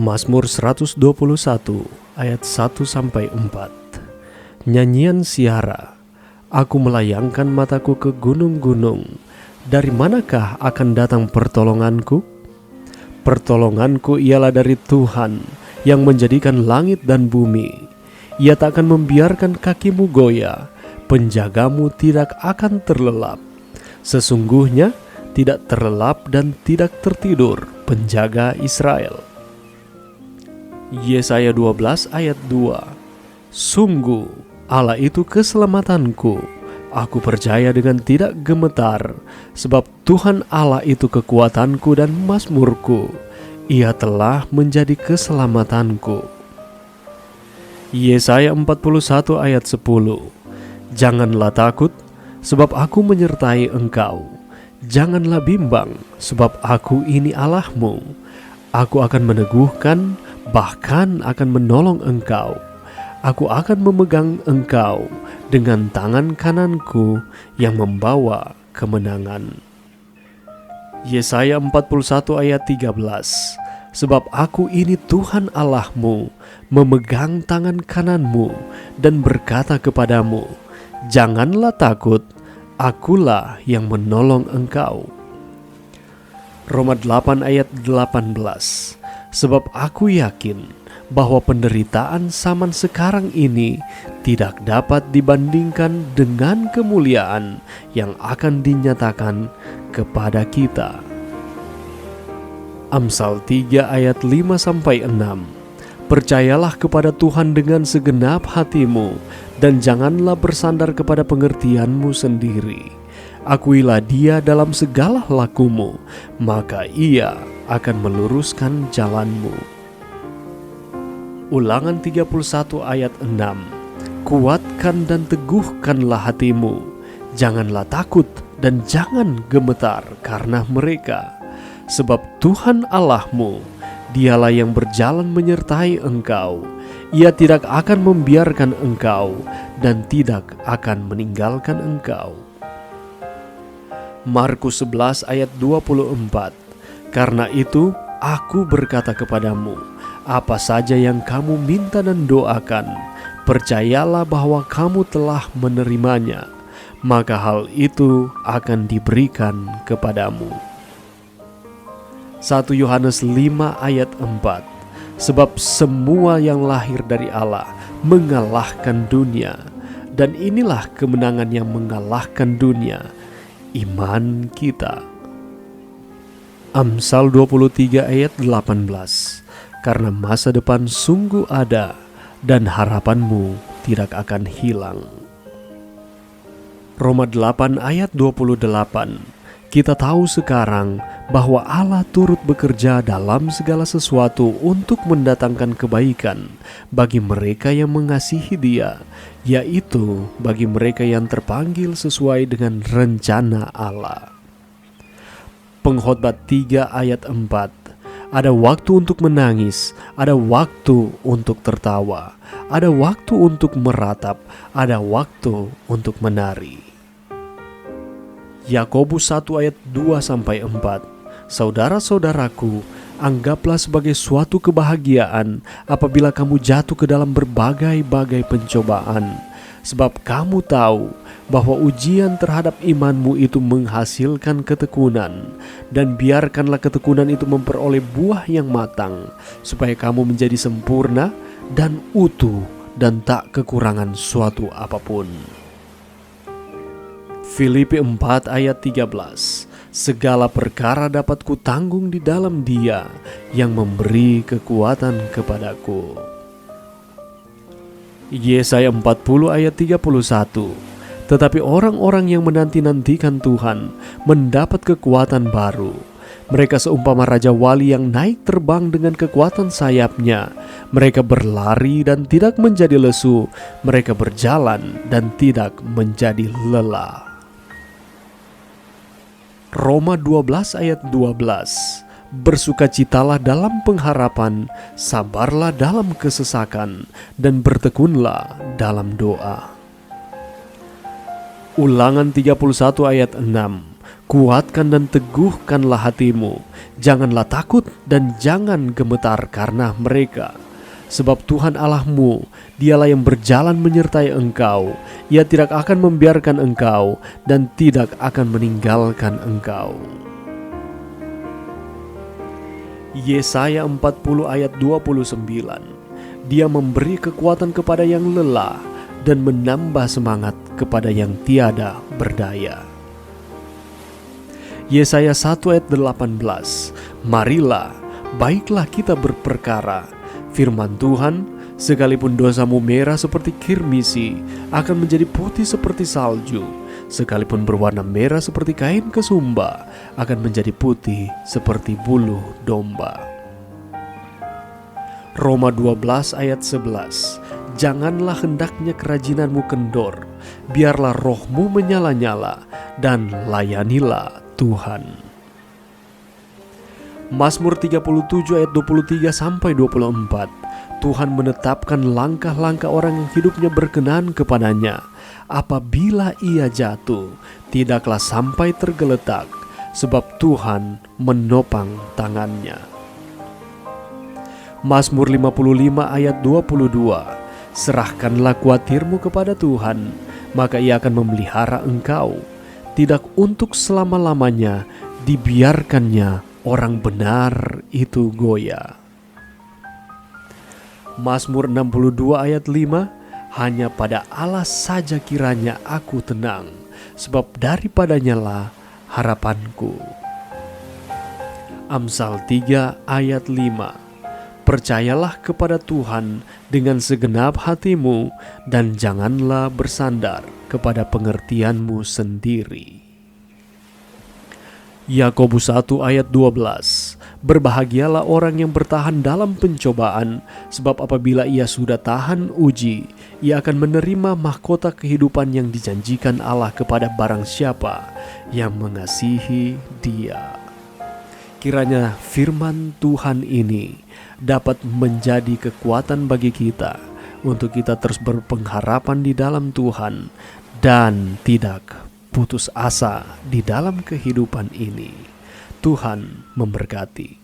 Mazmur 121 ayat 1-4. Nyanyian Siara. Aku melayangkan mataku ke gunung-gunung. Dari manakah akan datang pertolonganku? Pertolonganku ialah dari Tuhan yang menjadikan langit dan bumi. Ia tak akan membiarkan kakimu goyah, penjagamu tidak akan terlelap. Sesungguhnya tidak terlelap dan tidak tertidur penjaga Israel. Yesaya 12 ayat 2. Sungguh Allah itu keselamatanku, aku percaya dengan tidak gemetar, sebab Tuhan Allah itu kekuatanku dan mazmurku, Ia telah menjadi keselamatanku. Yesaya 41 ayat 10. Janganlah takut, sebab aku menyertai engkau. Janganlah bimbang, sebab aku ini Allahmu. Aku akan meneguhkan, bahkan akan menolong engkau. Aku akan memegang engkau dengan tangan kananku yang membawa kemenangan. Yesaya 41 ayat 13. Sebab aku ini Tuhan Allahmu, memegang tangan kananmu dan berkata kepadamu, janganlah takut, akulah yang menolong engkau. Roma 8 ayat 18. Sebab aku yakin bahwa penderitaan zaman sekarang ini tidak dapat dibandingkan dengan kemuliaan yang akan dinyatakan kepada kita. Amsal 3 ayat 5-6. Percayalah kepada Tuhan dengan segenap hatimu, dan janganlah bersandar kepada pengertianmu sendiri. Akuilah Dia dalam segala lakumu, maka Ia akan meluruskan jalanmu. Ulangan 31 ayat 6. Kuatkan dan teguhkanlah hatimu, janganlah takut dan jangan gemetar karena mereka. Sebab Tuhan Allahmu, Dialah yang berjalan menyertai engkau. Ia tidak akan membiarkan engkau dan tidak akan meninggalkan engkau. Markus 11 ayat 24. Karena itu aku berkata kepadamu, apa saja yang kamu minta dan doakan, percayalah bahwa kamu telah menerimanya, maka hal itu akan diberikan kepadamu. 1 Yohanes 5 ayat 4. Sebab semua yang lahir dari Allah mengalahkan dunia, dan inilah kemenangan yang mengalahkan dunia, iman kita. Amsal 23 ayat 18. Karena masa depan sungguh ada, dan harapanmu tidak akan hilang. Roma 8 ayat 28. Kita tahu sekarang bahwa Allah turut bekerja dalam segala sesuatu untuk mendatangkan kebaikan bagi mereka yang mengasihi Dia, yaitu bagi mereka yang terpanggil sesuai dengan rencana Allah. Pengkhotbah 3 ayat 4. Ada waktu untuk menangis, ada waktu untuk tertawa, ada waktu untuk meratap, ada waktu untuk menari. Yakobus 1 ayat 2-4. Saudara-saudaraku, anggaplah sebagai suatu kebahagiaan apabila kamu jatuh ke dalam berbagai-bagai pencobaan, sebab kamu tahu bahwa ujian terhadap imanmu itu menghasilkan ketekunan, dan biarkanlah ketekunan itu memperoleh buah yang matang, supaya kamu menjadi sempurna dan utuh dan tak kekurangan suatu apapun. Filipi 4 ayat 13. Segala perkara dapat kutanggung di dalam Dia yang memberi kekuatan kepadaku. Yesaya 40 ayat 31. Tetapi orang-orang yang menanti-nantikan Tuhan mendapat kekuatan baru. Mereka seumpama raja wali yang naik terbang dengan kekuatan sayapnya. Mereka berlari dan tidak menjadi lesu. Mereka berjalan dan tidak menjadi lelah. Roma 12 ayat 12. Bersukacitalah dalam pengharapan, sabarlah dalam kesesakan, dan bertekunlah dalam doa. Ulangan 31 ayat 6. Kuatkan dan teguhkanlah hatimu, janganlah takut dan jangan gemetar karena mereka. Sebab Tuhan Allahmu, Dialah yang berjalan menyertai engkau. Ia tidak akan membiarkan engkau dan tidak akan meninggalkan engkau. Yesaya 40 ayat 29. Dia memberi kekuatan kepada yang lelah dan menambah semangat kepada yang tiada berdaya. Yesaya 1 ayat 18. Marilah, baiklah kita berperkara. Firman Tuhan, sekalipun dosamu merah seperti kirmisi, akan menjadi putih seperti salju. Sekalipun berwarna merah seperti kain kesumba, akan menjadi putih seperti bulu domba. Roma 12 ayat 11. Janganlah hendaknya kerajinanmu kendor, biarlah rohmu menyala-nyala, dan layanilah Tuhan. Mazmur 37 ayat 23-24. Tuhan menetapkan langkah-langkah orang yang hidupnya berkenan kepadanya. Apabila ia jatuh, tidaklah sampai tergeletak, sebab Tuhan menopang tangannya. Mazmur 55 ayat 22. Serahkanlah kuatirmu kepada Tuhan, maka Ia akan memelihara engkau. Tidak untuk selama-lamanya dibiarkannya orang benar itu goyah. Mazmur 62 ayat 5. Hanya pada Allah saja kiranya aku tenang, sebab daripadanya lah harapanku. Amsal 3 ayat 5. Percayalah kepada Tuhan dengan segenap hatimu, dan janganlah bersandar kepada pengertianmu sendiri. Yakobus 1 ayat 12. Berbahagialah orang yang bertahan dalam pencobaan, sebab apabila ia sudah tahan uji, ia akan menerima mahkota kehidupan yang dijanjikan Allah kepada barang siapa yang mengasihi Dia. Kiranya firman Tuhan ini dapat menjadi kekuatan bagi kita untuk kita terus berpengharapan di dalam Tuhan dan tidak putus asa di dalam kehidupan ini. Tuhan memberkati.